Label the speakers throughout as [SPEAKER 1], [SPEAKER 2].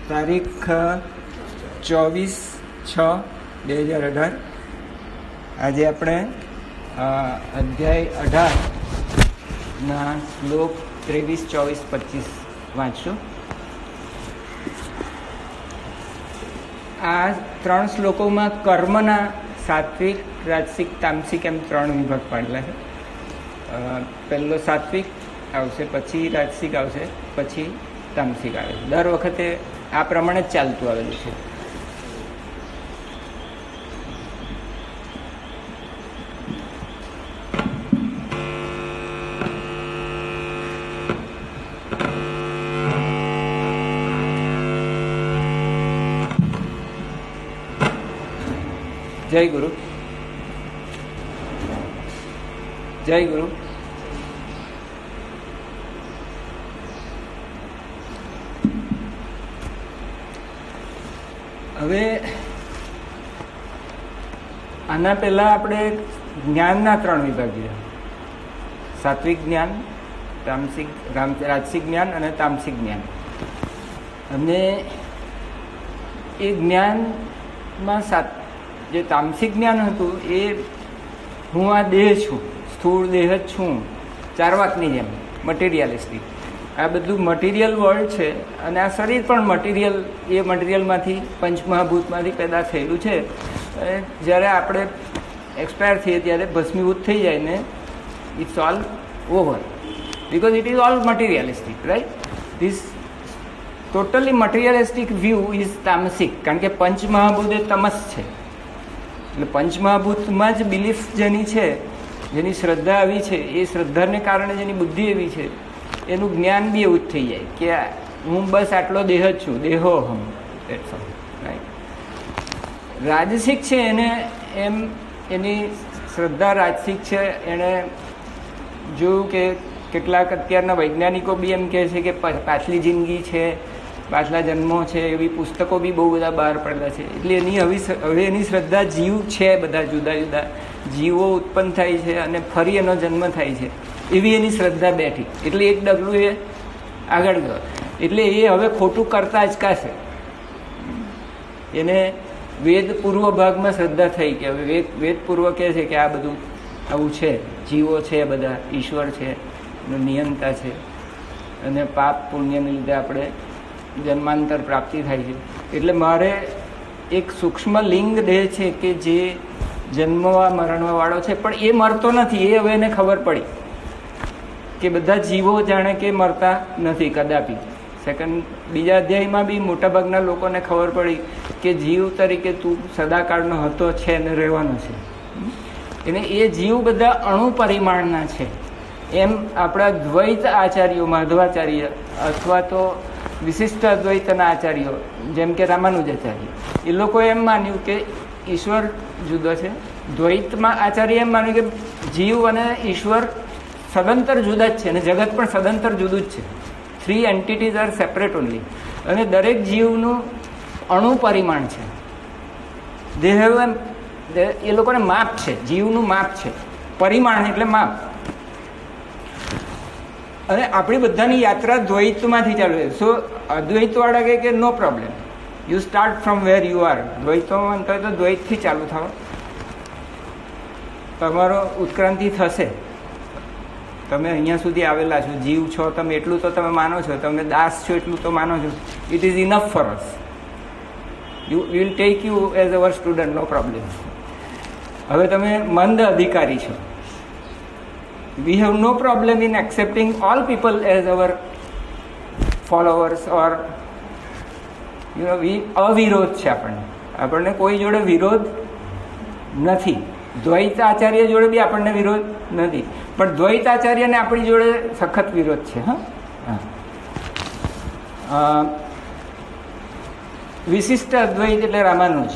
[SPEAKER 1] તારીખ 24/6/2018. આજે આપણે અધ્યાય 18ના શ્લોક 23, 24, 25 વાંચશું. આ 3 શ્લોકોમાં કર્મના સાત્વિક, રાજસિક, તામસિક એમ 3 વિભાગ પાડેલા છે. પહેલો સાત્વિક આવશે, પછી રાજસિક આવશે, પછી તામસિક આવે. દર વખતે આ પ્રમાણે જ ચાલતું આવેલું છે. જય ગુરુ. જય ગુરુ. હવે આના પહેલા આપણે જ્ઞાનના 3 વિભાગ જોયા. સાત્વિક જ્ઞાન, તામસિક રાજસિક જ્ઞાન અને તામસિક જ્ઞાન. અને એ જ્ઞાનમાં જે તામસિક જ્ઞાન હતું એ હું આ દેહ છું, સ્થૂળ દેહ જ છું, ચાર્વાકની જેમ મટીરિયલિસ્ટિક. આ બધું મટીરિયલ વર્લ્ડ છે અને આ શરીર પણ મટીરિયલ, એ મટીરિયલમાંથી પંચમહાભૂતમાંથી પેદા થયેલું છે. જ્યારે આપણે એક્સપાયર થઈએ ત્યારે ભસ્મીભૂત થઈ જાય ને it's all over, because it is all materialistic, right? This totally materialistic view is તામસિક, કારણ કે પંચમહાભૂત એ તમસ છે. એટલે પંચમહાભૂતમાં જ બિલીફ જેની છે, જેની શ્રદ્ધા આવી છે, એ શ્રદ્ધાને કારણે જેની બુદ્ધિ એવી છે, એનું જ્ઞાન બી એવું જ થઈ જાય કે હું બસ આટલો દેહ જ છું, દેહોહમ. રાઈટ? રાજસિક છે એને એમ એની શ્રદ્ધા રાજસિક છે. એણે જોયું કે કેટલાક અત્યારના વૈજ્ઞાનિકો બી એમ કહે છે કે પાછલી જિંદગી છે, પાછલા જન્મો છે, એવી પુસ્તકો બી બહુ બધા બહાર પડેલા છે. એટલે હવે એની શ્રદ્ધા જીવ છે, બધા જુદા જુદા જીવો ઉત્પન્ન થાય છે અને ફરી એનો જન્મ થાય છે, એવી એની શ્રદ્ધા બેઠી. એટલે એક ડગલું એ આગળ ગયો. એટલે એ હવે ખોટું કરતા જ કાશે. એને વેદ પૂર્વ ભાગમાં શ્રદ્ધા થઈ કે હવે વેદ પૂર્વ કહે છે કે આ બધું આવું છે, જીવો છે, બધા ઈશ્વર છે, નિયંતા છે, અને પાપ પુણ્યને લીધે આપણે જન્માંતર પ્રાપ્તિ થાય છે. એટલે મારે એક સૂક્ષ્મ લિંગ દેહ છે કે જે જન્મવા મરણવા વાળો છે, પણ એ મરતો નથી. એ હવે એને ખબર પડી કે બધા જીવો જાણે કે મરતા નથી કદાપી. બીજા અધ્યાયમાં બી મોટાભાગના લોકોને ખબર પડી કે જીવ તરીકે તું સદાકાળનો હતો, છે ને રહેવાનો છે. એને એ જીવ બધા અણુ પરિમાણના છે. એમ આપણા દ્વૈત આચાર્યો, માધવાચાર્ય અથવા તો વિશિષ્ટ અદ્વૈતના આચાર્યો જેમ કે રામાનુજાચાર્ય, એ લોકોએ એમ માન્યું કે ઈશ્વર જુદો છે. દ્વૈતમાં આચાર્ય એમ માન્યું કે જીવ અને ઈશ્વર સદંતર જુદા જ છે અને જગત પણ સદંતર જુદું જ છે. 3 એન્ટિટીઝ આર સેપરેટ ઓનલી. અને દરેક જીવનું અણુ પરિમાણ છે. દે હેવ એ લોકોને માપ છે, જીવનું માપ છે. પરિમાણ એટલે માપ. અને આપણી બધાની યાત્રા દ્વૈતમાંથી ચાલુ છે. સો અદ્વૈતવાળા કહે કે no problem, you start from where you are. દ્વૈતમાં તો દ્વૈતથી ચાલુ થાવ, તમારો ઉત્ક્રાંતિ થશે. તમે અહીંયા સુધી આવેલા છો, જીવ છો તમે, એટલું તો તમે માનો છો, તમે દાસ છો એટલું તો માનો છો. It is enough for us. You will take you as our student, no problem. હવે તમે મંદ અધિકારી છો. We have no problem in accepting all people as our followers or અવિરોધ છે. આપણને કોઈ જોડે વિરોધ નથી. દ્વૈત આચાર્ય જોડે બી આપણને વિરોધ નથી, પણ દ્વૈત આચાર્યને આપણી જોડે સખત વિરોધ છે. વિશિષ્ટ અદ્વૈત એટલે રામાનુજ,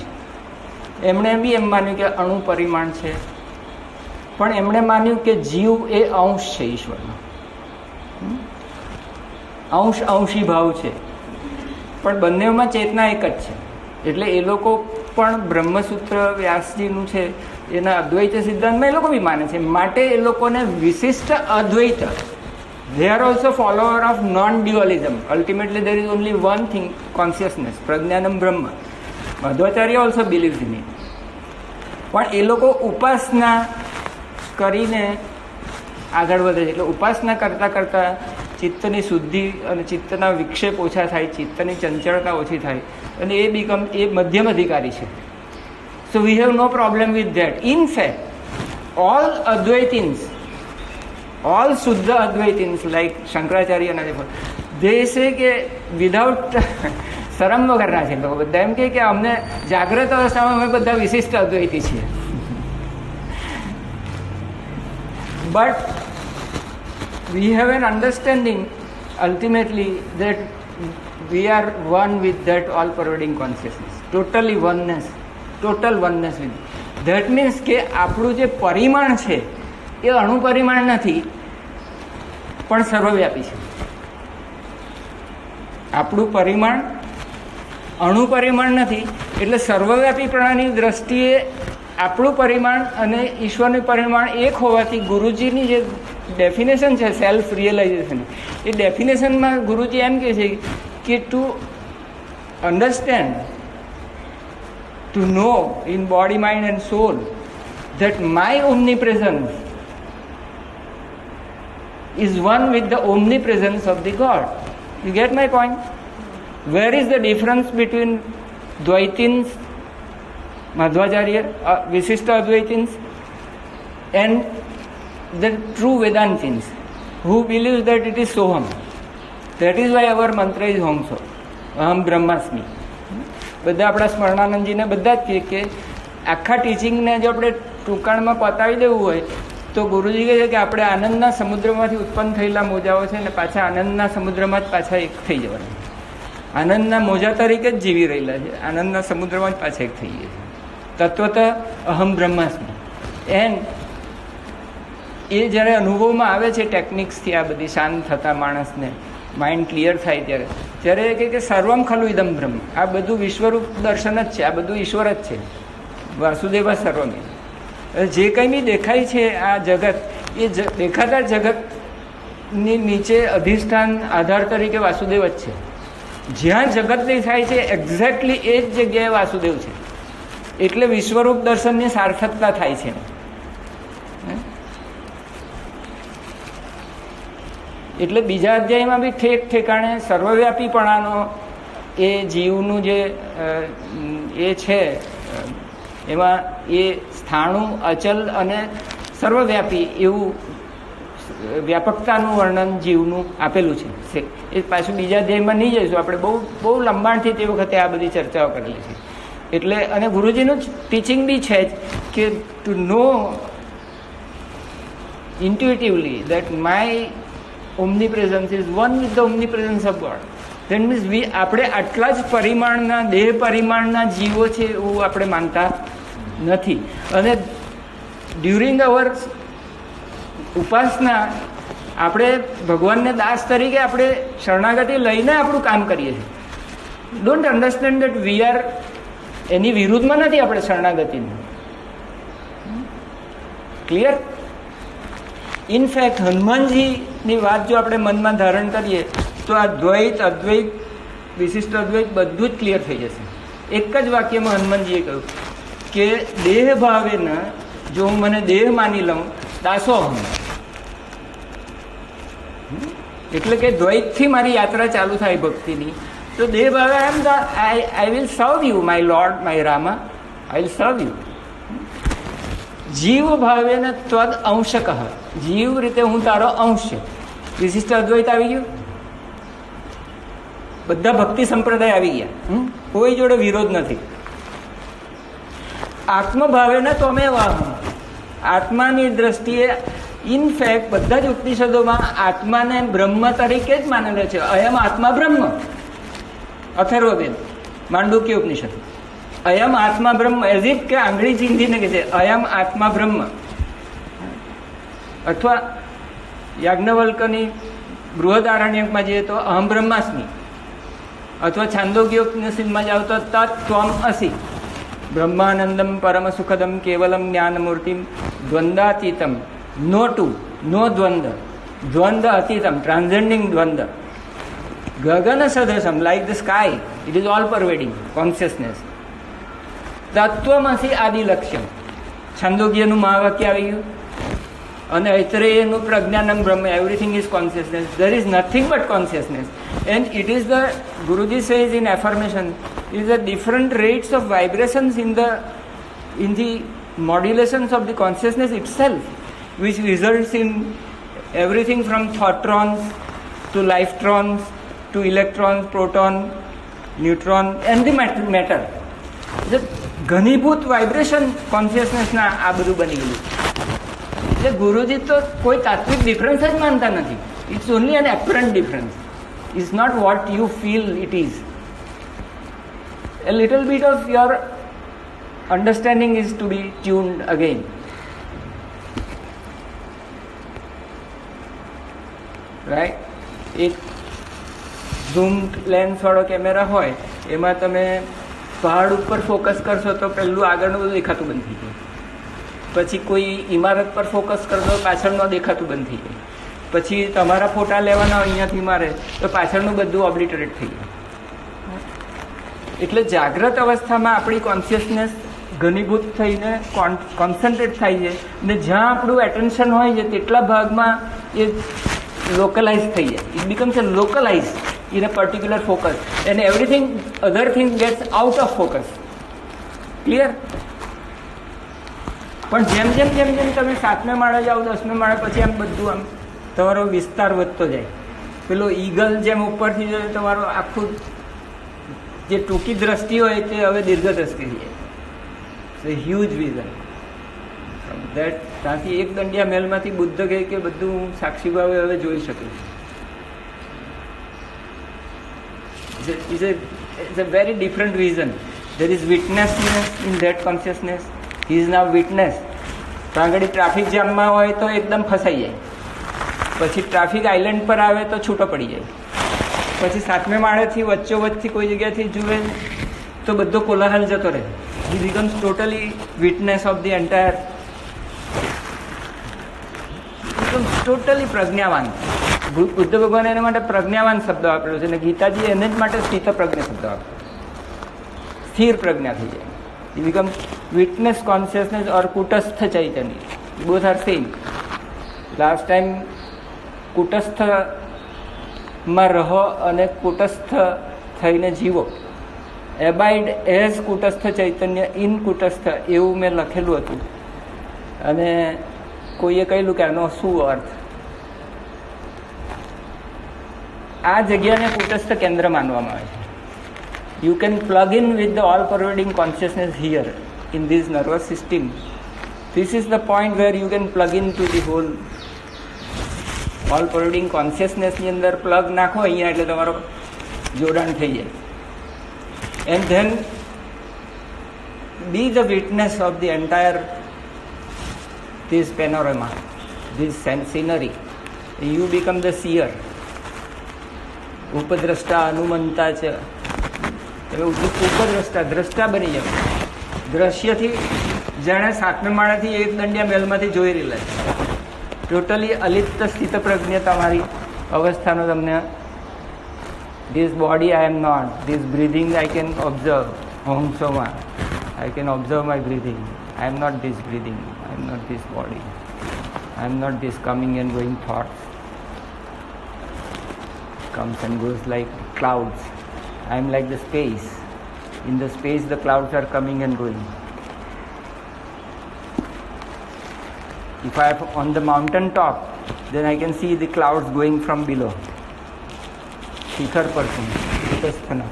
[SPEAKER 1] એમણે બી એમ માન્યું કે અણુ પરિમાણ છે, પણ એમણે માન્યું કે જીવ એ અંશ છે ઈશ્વરનો. અંશી ભાવ છે, પણ બંનેમાં ચેતના એક જ છે. એટલે એ લોકો પણ બ્રહ્મસૂત્ર વ્યાસજીનું છે એના અદ્વૈત સિદ્ધાંતમાં એ લોકો બી માને છે. માટે એ લોકોને વિશિષ્ટ અદ્વૈત they are also follower of non-dualism. Ultimately there is only one thing, consciousness, prajnanam brahma. Madhvacharya also believes in it. પણ એ લોકો ઉપાસના કરીને આગળ વધે છે. એટલે ઉપાસના કરતાં કરતાં ચિત્તની શુદ્ધિ અને ચિત્તના વિક્ષેપ ઓછા થાય, ચિત્તની ચંચળતા ઓછી થાય અને એ મધ્યમ અધિકારી છે. So we have no problem with that. In fact all Advaitins, all Suddha Advaitins like Shankaracharya and other, they say કે વિધાઉટ શરમ વગરના છે લોકો બધા એમ કે અમને જાગ્રત અવસ્થામાં અમે બધા વિશિષ્ટ અદ્વૈતી છીએ. But we have an understanding ultimately that we are one with that all pervading consciousness, totally oneness, total oneness with it. That means કે આપણું જે પરિમાણ છે એ અણુપરિમાણ નથી પણ સર્વવ્યાપી છે. આપણું પરિમાણ અણુપરિમાણ નથી એટલે સર્વવ્યાપીપણાની દ્રષ્ટિએ આપણું પરિમાણ અને ઈશ્વરનું પરિમાણ એક હોવાથી ગુરુજીની જે ડેફિનેશન છે સેલ્ફ રિયલાઇઝેશન, એ ડેફિનેશનમાં ગુરુજી એમ કહે છે કે to understand, to know in body, mind and soul that my omnipresence is one with the omnipresence of the God. You get my point? Where is the difference between Dvaitins, Madhvacharya, Visishta Advaitins and the true Vedantins who believes that it is Soham? That is why our mantra is Hom So, Aham Brahmasmi. બધા આપણા સ્મરણાનંદજીને બધા જ કહે કે આખા ટીચિંગને જો આપણે ટૂંકાણમાં પતાવી દેવું હોય તો ગુરુજી કહે છે કે આપણે આનંદના સમુદ્રમાંથી ઉત્પન્ન થયેલા મોજાઓ છે ને પાછા આનંદના સમુદ્રમાં જ પાછા એક થઈ જવાના. આનંદના મોજા તરીકે જ જીવી રહેલા છે, આનંદના સમુદ્રમાં જ પાછા એક થઈ ગયા છે. તત્વત અહમ બ્રહ્માસ્મિ. એન્ડ એ જ્યારે અનુભવમાં આવે છે ટેકનિક્સથી, આ બધી શાંત થતા માણસને માઇન્ડ ક્લિયર થાય ત્યારે એ કહે કે સર્વમ ખલુ ઇદમ બ્રહ્મ. આ બધું વિશ્વરૂપ દર્શન જ છે, આ બધું ઈશ્વર જ છે. વાસુદેવ સર્વમે. જે કંઈ બી દેખાય છે આ જગત, એ દેખાતા જગતની નીચે અધિષ્ઠાન આધાર તરીકે વાસુદેવ જ છે. જ્યાં જગત દેખાય છે એક્ઝેક્ટલી એ જ જગ્યાએ વાસુદેવ છે. એટલે વિશ્વરૂપ દર્શનની સાર્થકતા થાય છે. એટલે બીજા અધ્યાયમાં બી ઠેકાણે સર્વવ્યાપીપણાનો એ જીવનું જે એ છે એમાં એ સ્થાણું, અચલ અને સર્વવ્યાપી એવું વ્યાપકતાનું વર્ણન જીવનું આપેલું છે. એ પાછું બીજા અધ્યાયમાં નહીં જઈશું આપણે, બહુ લંબાણથી તે વખતે આ બધી ચર્ચાઓ કરેલી છે. એટલે અને ગુરુજીનું ટીચિંગ બી છે જ કે to know intuitively that my omnipresence is one with the omnipresence of God. That means આપણે આટલા જ પરિમાણના, દેહ પરિમાણના જીવો છે એવું આપણે માનતા નથી. અને ડ્યુરિંગ અવર ઉપાસના આપણે ભગવાનને દાસ તરીકે આપણે શરણાગતિ લઈને આપણું કામ કરીએ છીએ. Don't understand that we are એની વિરુદ્ધમાં નથી આપણે શરણાગતિની. ક્લિયર? ઇનફેક્ટ હનુમાનજીની વાત જો આપણે મનમાં ધારણ કરીએ તો આ દ્વૈત, અદ્વૈત, વિશિષ્ટ અદ્વૈત બધું જ ક્લિયર થઈ જશે. એક જ વાક્યમાં હનુમાનજીએ કહ્યું કે દેહ ભાવે ન, જો હું મને દેહ માની લઉં દાસો હમ. એટલે કે દ્વૈતથી મારી યાત્રા ચાલુ થાય ભક્તિની, તો દેહ ભાવે એમ I will serve you my lord, my Rama, I will serve you. જીવ ભાવે ને ત્વદ અંશક, જીવ રીતે હું તારો અંશ છે. વિશિષ્ટ અદ્વૈત આવી ગયું, બધા ભક્તિ સંપ્રદાય આવી ગયા, કોઈ જોડે વિરોધ નથી. આત્મભાવે ને તો અમે વાહ, આત્માની દ્રષ્ટિએ ઇનફેક્ટ બધા જ ઉપનિષદોમાં આત્માને બ્રહ્મ તરીકે જ માનેલો છે. અયમ આત્મા બ્રહ્મ, અથર્વવેદ, માંડુક્ય ઉપનિષદ. અયમ આત્મા બ્રહ્મ, એઝ ઇફ કે આંગળી ચીંધીને કે છે અયમ આત્મા બ્રહ્મ. અથવા યાજ્ઞવલ્કની બૃહદારણ્યકમાં જઈએ તો અહમ બ્રહ્માસ્મિ, અથવા છાંદોગ્યોપનિષદમાં જાઓ તો તત્ ત્વમ અસી, બ્રહ્માનંદમ પરમ સુખદમ કેવલમ જ્ઞાનમૂર્તિમ દ્વંદ્વાતીતમ, નો ટુ, નો દ્વંદ, Dvanda atitam, transcending dvanda. Gagana sadhasam, like the sky, it is all pervading consciousness. Tattvamasi adi laksham. છંદોગ્યનું મહાવાક્ય આવી ગયું. અને ઐતરેયનું પ્રજ્ઞાનમ બ્રહ્મ, everything is consciousness. There is nothing but consciousness. And it is the, Guruji says in affirmation, is the different rates of vibrations in the modulations of the consciousness itself, which results in everything from thoughttrons to lifetrons to electrons, proton, neutron and the matter. The ઘનીભૂત vibration કોન્શિયસનેસના આ બધું બની ગયું. એટલે ગુરુજી તો કોઈ તાત્વિક difference જ માનતા નથી. It's only an apparent difference. It's not what you feel it is. A little bit of your understanding is to be tuned again. Right? એક ઝૂમ લેન્સ વાળો કેમેરા હોય એમાં તમે પહાડ ઉપર ફોકસ કરશો તો પહેલું આગળનું બધું દેખાતું બંધ થઈ જાય. પછી કોઈ ઇમારત પર ફોકસ કરશો પાછળનું દેખાતું બંધ થઈ જાય. પછી તમારા ફોટા લેવાના અહીંયાથી મારે તો પાછળનું બધું ઓબ્લિટરેટ થઈ જાય. એટલે જાગ્રત અવસ્થામાં આપણી કોન્શિયસનેસ ઘનીભૂત થઈને કોન્સન્ટ્રેટ થાય છે ને જ્યાં આપણું એટેન્શન હોય છે તેટલા ભાગમાં એ લોકલાઇઝ થઈ જાય. It becomes a localise in a particular focus and everything other thing gets out of focus. Clear? પણ જેમ જેમ જેમ જેમ તમે 7મે માળે જાઓ 10મે માળે પછી આમ બધું આમ તમારો વિસ્તાર વધતો જાય. પેલો ઈગલ જેમ ઉપરથી જાય તમારો આખું જે ટૂંકી દ્રષ્ટિ હોય તે હવે દીર્ઘ દ્રષ્ટિ થઈ જાય. સો હ્યુજ વિઝન. દેટ ત્યાંથી એક દંડિયા મહેલમાંથી બુદ્ધ કહે કે બધું સાક્ષી ભાવે હવે જોઈ શકું. It's a very different vision. There is witnessness in that consciousness. He is now witness. તો આગળ ટ્રાફિક જામમાં હોય તો એકદમ ફસાઈ જાય. પછી ટ્રાફિક આઇલેન્ડ પર આવે તો છૂટો પડી જાય. પછી 7મે માળેથી વચ્ચોવચ્ચથી કોઈ જગ્યાથી જુએ તો બધો કોલાહલ જતો રહે. He becomes totally witness of the entire. He becomes totally પ્રજ્ઞાવાન. Buddha ભગવાને એના માટે પ્રજ્ઞાવાન શબ્દ વાપરેલો છે અને ગીતાજી એને જ માટે સ્થિત પ્રજ્ઞા શબ્દ વાપરે. સ્થિર પ્રજ્ઞા થઈ જાય. It become witness consciousness or કુટસ્થ ચૈતન્ય. Both are same. Last time કુટસ્થમાં રહો અને કુટસ્થ થઈને જીવો. એબાઇડ એઝ કુટસ્થ ચૈતન્ય ઇન કુટસ્થ એવું મેં લખેલું હતું અને કોઈએ કહેલું કે આનો શું અર્થ. આ જગ્યાને કુટસ્થ કેન્દ્ર માનવામાં આવે છે. You can plug in with the all pervading consciousness here in this nervous system. This is the point where you can plug in to the whole all pervading કોન્શિયસનેસની અંદર પ્લગ નાખો અહીંયા એટલે તમારો જોડાણ થઈ જાય. And then be the witness of the entire this panorama, this scenery. You become the seer. ઉપદ્રષ્ટા અનુમંતા છે. તમે ઉપદ્રષ્ટા દ્રષ્ટા બની જાઓ. દ્રશ્યથી જાણે 7મે માળેથી એક દંડિયા મહેલમાંથી જોઈ રહેલા છે. ટોટલી અલિપ્ત સ્થિત પ્રજ્ઞ તમારી અવસ્થાનો તમને. This body I am not. This breathing I can observe. હોમ સોમાં I can observe my breathing. I am not this breathing. I am not this body. I am not this coming and going thoughts. Comes and goes like clouds. I am like the space. In the space the clouds are coming and going. If I am on the mountain top, then I can see the clouds going from below. શિખર પરથી કુટસ્થના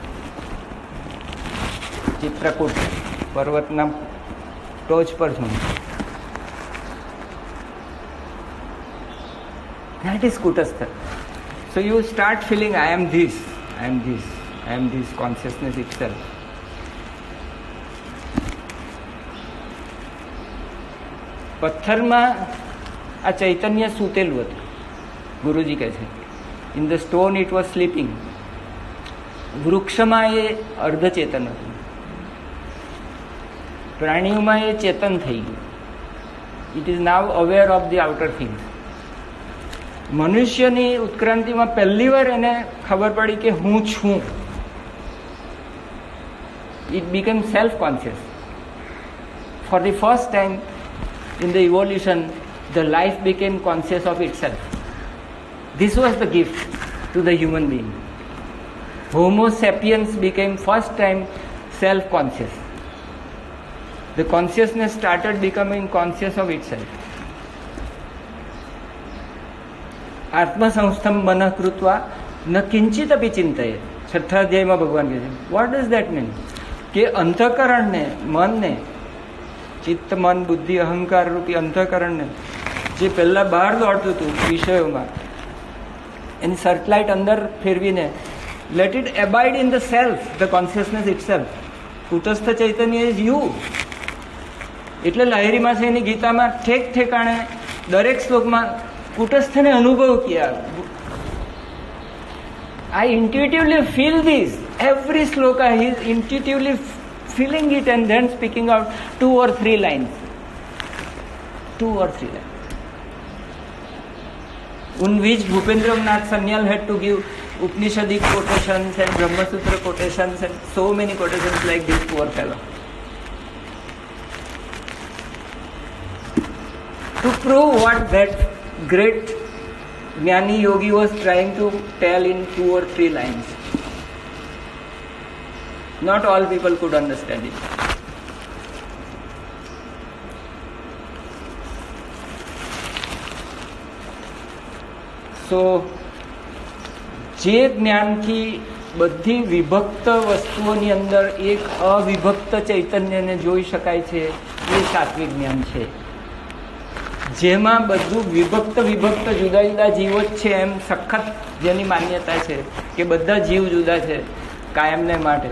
[SPEAKER 1] ચિત્રકૂટ પર્વતના ટોચ પર છું. That is કુટસ્થ. So you start feeling I am this, I am this, I am this consciousness itself. પથ્થરમાં આ ચૈતન્ય સૂતેલું હતું. ગુરુજી કહે છે in the stone it was sleeping. વૃક્ષમાં એ અર્ધચેતન હતું. પ્રાણીઓમાં એ ચેતન થઈ ગયું. It is now aware of the outer things. મનુષ્યની ઉત્ક્રાંતિમાં પહેલી વાર એને ખબર પડી કે હું છું. It became self-conscious. For the first time in the evolution, the life became conscious of itself. This was the gift to the human being. Homo sapiens became first time self-conscious. The consciousness started becoming conscious of itself. આત્મસંસ્થમ મનઃ કૃત્વા ન કિંચિત અપી ચિંતયે. છઠ્ઠા અધ્યાયમાં ભગવાન કહે છે. What does that mean? કે અંતઃકરણને, મનને, ચિત્ત, મન, બુદ્ધિ, અહંકાર રૂપી અંતઃકરણને જે પહેલાં બહાર દોડતું હતું વિષયોમાં, એની સર્ચલાઇટ અંદર ફેરવીને let it abide in the self, the consciousness itself. કુટસ્થ ચૈતન્ય ઇઝ યુ. એટલે લહેરીમાં છે એની ગીતામાં ઠેક ઠેકાણે દરેક શ્લોકમાં કુટસ્થને અનુભવ કિયા. I intuitively feel this. Every sloka he is intuitively feeling it and then speaking out 2 or 3 lines. 2 or 3 lines. On which Bhupendra Nath Sanyal had to give Upanishadic quotations and Brahma Sutra quotations and so many quotations like this poor fellow. To prove what that great Jnani yogi was trying to tell in 2 or 3 lines. Not all people could understand it. So, જે જ્ઞાનથી બધી વિભક્ત વસ્તુઓની અંદર એક અવિભક્ત ચૈતન્યને જોઈ શકાય છે, એ સાત્વિક જ્ઞાન છે. જેમાં બધું વિભક્ત જુદા જુદા જીવો જ છે એમ સખત જેની માન્યતા છે કે બધા જીવ જુદા છે કાયમને માટે,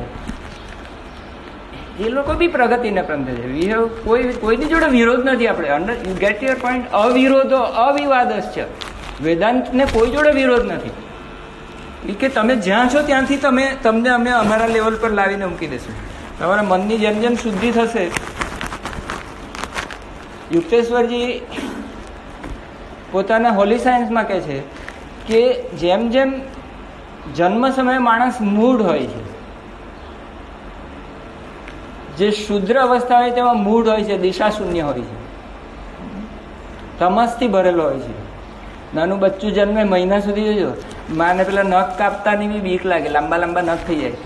[SPEAKER 1] એ લોકો બી પ્રગતિને પંથે છે. કોઈની જોડે વિરોધ નથી. આપણે યુ ગેટ યોર પોઈન્ટ. અવિરોધો અવિવાદસ છે. વેદાંતને કોઈ જોડે વિરોધ નથી. એ કે તમે જ્યાં છો ત્યાંથી તમને અમે અમારા લેવલ પર લાવીને મૂકી દઈશું. તમારા મનની જેમ જેમ શુદ્ધિ થશે. યુક્તેશ્વરજી પોતાના હોલી સાયન્સમાં કહે છે કે જેમ જેમ જન્મ સમયે માણસ મૂઢ હોય છે, જે શુદ્ર અવસ્થા હોય તેમાં મૂઢ હોય છે, દિશા શૂન્ય હોય છે, તમસથી ભરેલો હોય છે. નાનું બચ્ચું જન્મે મહિના સુધી જોજો, માને પેલા નખ કાપતાની બી બીક લાગે, લાંબા નખ થઈ જાય.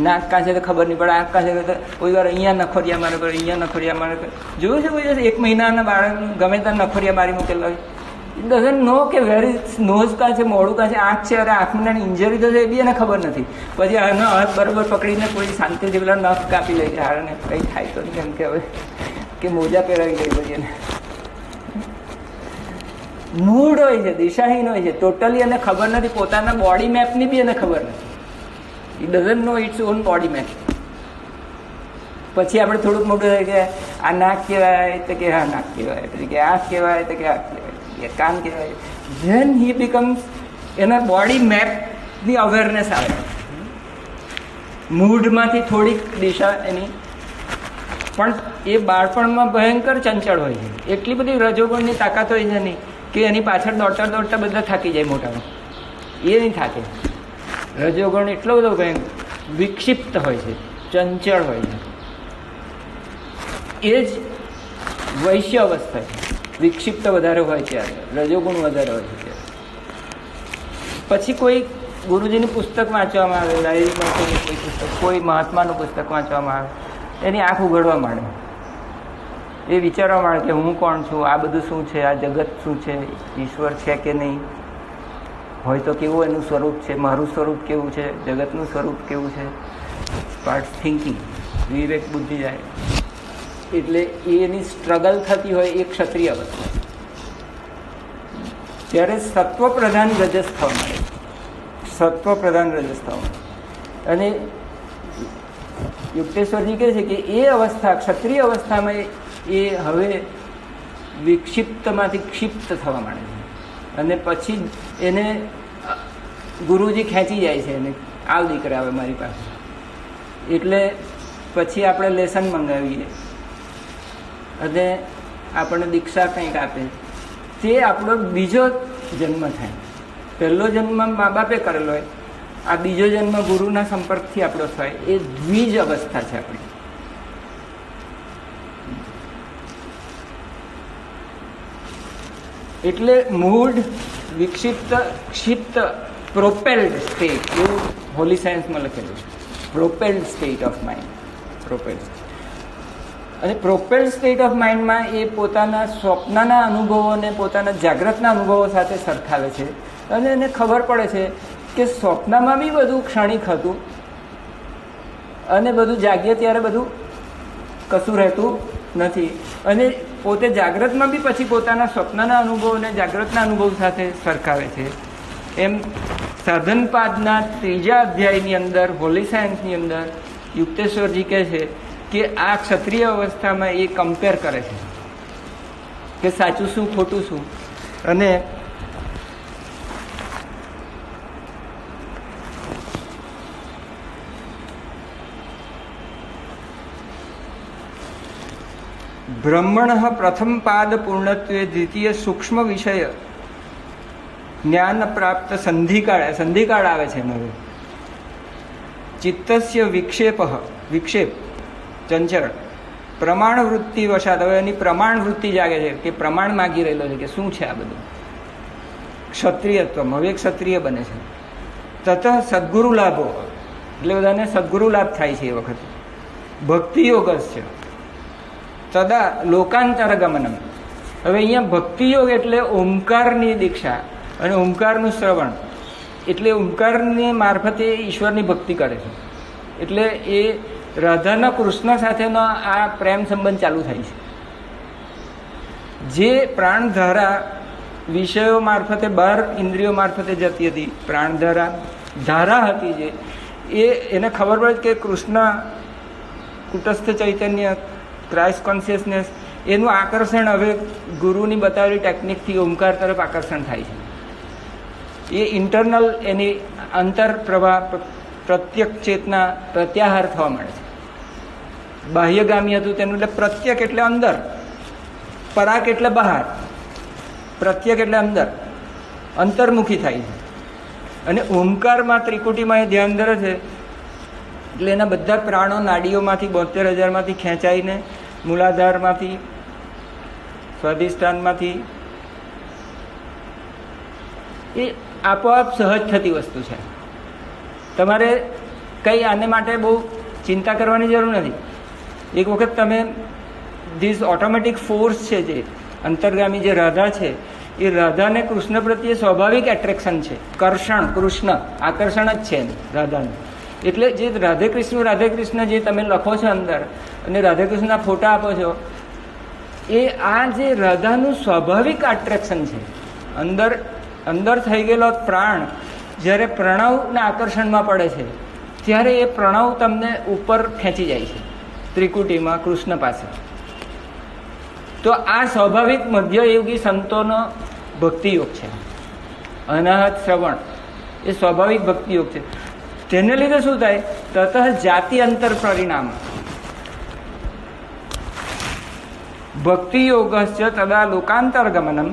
[SPEAKER 1] નાક કાં છે તો ખબર નહીં પડે, આંખ કાં છે તો કોઈ વાર અહીંયા નખોરિયા મારે કરે, અહીંયા નખોરિયા મારે કરે. જોયું છે કોઈ દિવસ 1 મહિનાના બાળકનું ગમે ત્યાં નખોરિયા મારી મૂકેલા હોય? ઇટ ડઝન્ટ નો કે વેર ઇઝ નોઝ કાં છે, મોડું કાં છે, આંખ છે, અરે આંખમાં ઇન્જરી થશે એ બી એને ખબર નથી. પછી આનો હાથ બરોબર પકડીને કોઈ શાંતિથી પેલા નખ કાપી લે છે. હારને કંઈ થાય તો નહીં, કેમ કે હવે કે મોજા પહેરાવી ગઈ પછી એને. મૂડ હોય છે, દિશાહીન હોય છે ટોટલી, એને ખબર નથી. પોતાના બોડી મેપની બી એને ખબર નથી. It doesn't know it's on body map. પછી આપણે થોડુંક મોટું થાય કે આ નાક કહેવાય તો કે હા નાક કહેવાય, પછી કે આંખ કહેવાય તો કે આંખ કહેવાય, કાન કહેવાય. ધેન હી બીકમ્સ, એના બોડી મેપની અવેરનેસ આવે. મૂડમાંથી થોડીક દિશા એની, પણ એ બાળપણમાં ભયંકર ચંચળ હોય છે. એટલી બધી રજોગુણની તાકાત હોય છે નહીં કે એની પાછળ દોડતા બધા થાકી જાય. મોટામાં એ નહીં થાકે. રજોગુણ એટલો બધો ભયંકર વિક્ષિપ્ત હોય છે, ચંચળ હોય છે. એ જ વૈશ્ય અવસ્થા છે. વિક્ષિપ્ત વધારે હોય છે, રજોગુણ વધારે હોય છે. પછી કોઈ ગુરુજીનું પુસ્તક વાંચવામાં આવે, લાઇબ્રેરીમાં કોઈ પુસ્તક, કોઈ મહાત્માનું પુસ્તક વાંચવામાં આવે, એની આંખ ઉઘડવા માંડે. એ વિચારવા માંડે કે હું કોણ છું, આ બધું શું છે, આ જગત શું છે, ઈશ્વર છે કે નહીં, હોય તો કેવું એનું સ્વરૂપ છે, મારું સ્વરૂપ કેવું છે, જગતનું સ્વરૂપ કેવું છે. સ્ટાર્ટ થિંકિંગ, વિવેક બુદ્ધિ જાય. એટલે એની સ્ટ્રગલ થતી હોય એ ક્ષત્રિય અવસ્થા. ત્યારે સત્વ પ્રધાન રજસ થવા મળે. સત્વ પ્રધાન રજસ થવા મળે. અને યુક્તેશ્વરજી કહે છે કે એ અવસ્થા, ક્ષત્રિય અવસ્થામાં એ હવે વિક્ષિપ્તમાંથી ક્ષિપ્ત થવા માંડે છે. અને પછી એને ગુરુજી ખેંચી જાય છે, એને આવ દીકરા આવે મારી પાસે. એટલે પછી આપણે લેસન મંગાવીએ અને આપણને દીક્ષા કંઈક આપે. તે આપણો બીજો જન્મ થાય. પહેલો જન્મ મા બાપે કરેલો હોય, આ બીજો જન્મ ગુરુના સંપર્કથી આપણો થાય. એ દ્વિજ અવસ્થા છે આપણી. એટલે મૂળ, વિક્ષિપ્ત, ક્ષિપ્ત, પ્રોપેલ્ડ સ્ટેટ, એવું હોલી સાયન્સમાં લખેલું છે. Propelled state of mind, propelled. અને પ્રોપેલ્ડ સ્ટેટ ઓફ માઇન્ડમાં એ પોતાના સ્વપ્નના અનુભવોને પોતાના જાગ્રતના અનુભવો સાથે સરખાવે છે. અને એને ખબર પડે છે કે સ્વપ્નમાં બી બધું ક્ષણિક હતું અને બધું જાગીએ ત્યારે બધું કશું રહેતું નથી. અને પોતે જાગ્રતમાં બી પછી પોતાના સ્વપ્નના અનુભવોને જાગ્રતના અનુભવ સાથે સરખાવે છે. એમ સાધનપાદના 3જા અધ્યાયની અંદર, હોલી સાયન્સની અંદર યુક્તેશ્વરજી કહે છે કે આ ક્ષત્રિય અવસ્થામાં એ કમ્પેર કરે છે કે સાચું શું ખોટું શું. અને બ્રહ્મણ પ્રથમ પાદ પૂર્ણત્વે દ્વિતીય સૂક્ષ્મ વિષય જ્ઞાન પ્રાપ્ત સંધિકાળ આવે છે. હવે ચિત્તસ્ય વિક્ષેપ ચંચળ પ્રમાણ વૃત્તિ વશાત, હવે એની પ્રમાણ વૃત્તિ જાગે છે કે પ્રમાણ માગી રહેલો છે કે શું છે આ બધું. ક્ષત્રિયત્વ, હવે ક્ષત્રિય બને છે. તત સદગુરુ લાભો, એટલે બધાને સદગુરુ લાભ થાય છે એ વખતે. ભક્તિ યોગસ્ય તદા લોકાંતર ગમનમ. હવે અહીંયા ભક્તિ યોગ એટલે ઓમકારની દીક્ષા અને ઓમકારનું શ્રવણ, એટલે ઓમકારની મારફતે ઈશ્વરની ભક્તિ કરે છે. એટલે એ રાધાના કૃષ્ણ સાથેનો આ પ્રેમ સંબંધ ચાલુ થાય છે. જે પ્રાણધારા વિષયો મારફતે બહાર ઇન્દ્રિયો મારફતે જતી હતી, પ્રાણધારા હતી જે, એને ખબર પડે કે કૃષ્ણ કુટસ્થ ચૈતન્ય, ક્રાઇસ્ટ કોન્શિયસનેસ, એનું આકર્ષણ હવે ગુરુની બતાવેલી ટેકનિકથી ઓમકાર તરફ આકર્ષણ થાય છે. એ ઇન્ટરનલ એની અંતર પ્રવાહ, પ્રત્યક ચેતના પ્રત્યાહાર થવા મળે છે. બાહ્યગામી હતું તેનું, એટલે પ્રત્યક એટલે અંદર, પરાક એટલે બહાર, પ્રત્યક એટલે અંદર, અંતર્મુખી થાય છે. અને ઓમકારમાં ત્રિકુટીમાં એ ધ્યાન ધરે છે એટલે એના બધા પ્રાણો નાડીઓમાંથી 72,000માંથી ખેંચાઈને મૂલાધારમાંથી, સ્વાધિષ્ઠાનમાંથી, એ આપોઆપ સહજ થતી વસ્તુ છે. તમારે કંઈ આને માટે બહુ ચિંતા કરવાની જરૂર નથી. એક વખત તમે ધીસ ઓટોમેટિક ફોર્સ છે જે અંતર્ગામી જે રાધા છે, એ રાધાને કૃષ્ણ પ્રત્યે સ્વાભાવિક એટ્રેક્શન છે. કર્ષણ, કૃષ્ણ આકર્ષણ જ છે રાધાનું. એટલે જે રાધે કૃષ્ણ જે તમે લખો છો અંદર અને રાધે કૃષ્ણના ફોટા આપો છો, એ આ જે રાધાનું સ્વાભાવિક એટ્રેક્શન છે. અંદર થઈ ગયેલો પ્રાણ જ્યારે પ્રણવના આકર્ષણમાં પડે છે ત્યારે એ પ્રણવ તમને ઉપર ખેંચી જાય છે ત્રિકુટીમાં કૃષ્ણ પાસે. તો આ સ્વાભાવિક મધ્યયુગી સંતોનો ભક્તિયોગ છે. અનાહત શ્રવણ એ સ્વાભાવિક ભક્તિયોગ છે. તેને લીધે શું થાય? તતઃ જાતિ અંતર પરિણામ ભક્તિયોગસ્ય તદા લોકાંતર ગમનમ.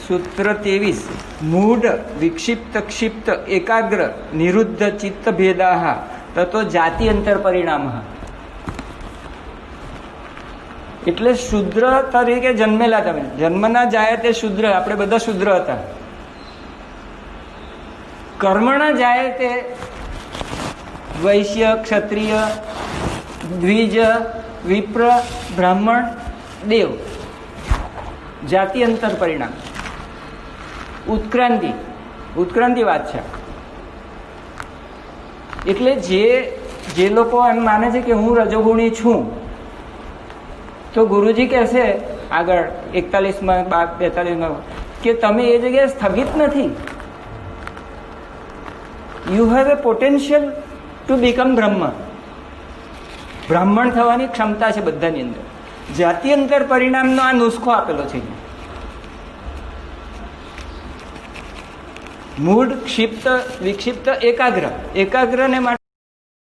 [SPEAKER 1] સૂત્ર 23 મૂઢ વિક્ષિપ્ત ક્ષિપ્ત એકાગ્ર નિરુદ્ધ ચિત્ત ભેદાહ તતો જાતિ અંતર પરિણામ. એટલે શુદ્ર તરીકે જન્મેલા તમે, જન્મના જાય તે શુદ્ર, આપણે બધા શુદ્ર હતા. કર્મના જાય તે વૈશ્ય, ક્ષત્રિય, દ્વિજ, વિપ્ર, બ્રાહ્મણ, દેવ. જાતિ અંતર પરિણામ, ઉત્ક્રાંતિ વાત છે. એટલે જે લોકો એમ માને છે કે હું રજોગુણી છું, તો ગુરુજી કહેશે આગળ 41માં 42માં કે તમે એ જગ્યાએ સ્થગિત નથી. You have a potential to become બ્રાહ્મણ થવાની ક્ષમતા છે બધાની અંદર. જાતિ અંતર પરિણામનો આ નુસ્ખો આપેલો છે. મૂળ ક્ષિપ્ત વિક્ષિપ્ત એકાગ્રને માટે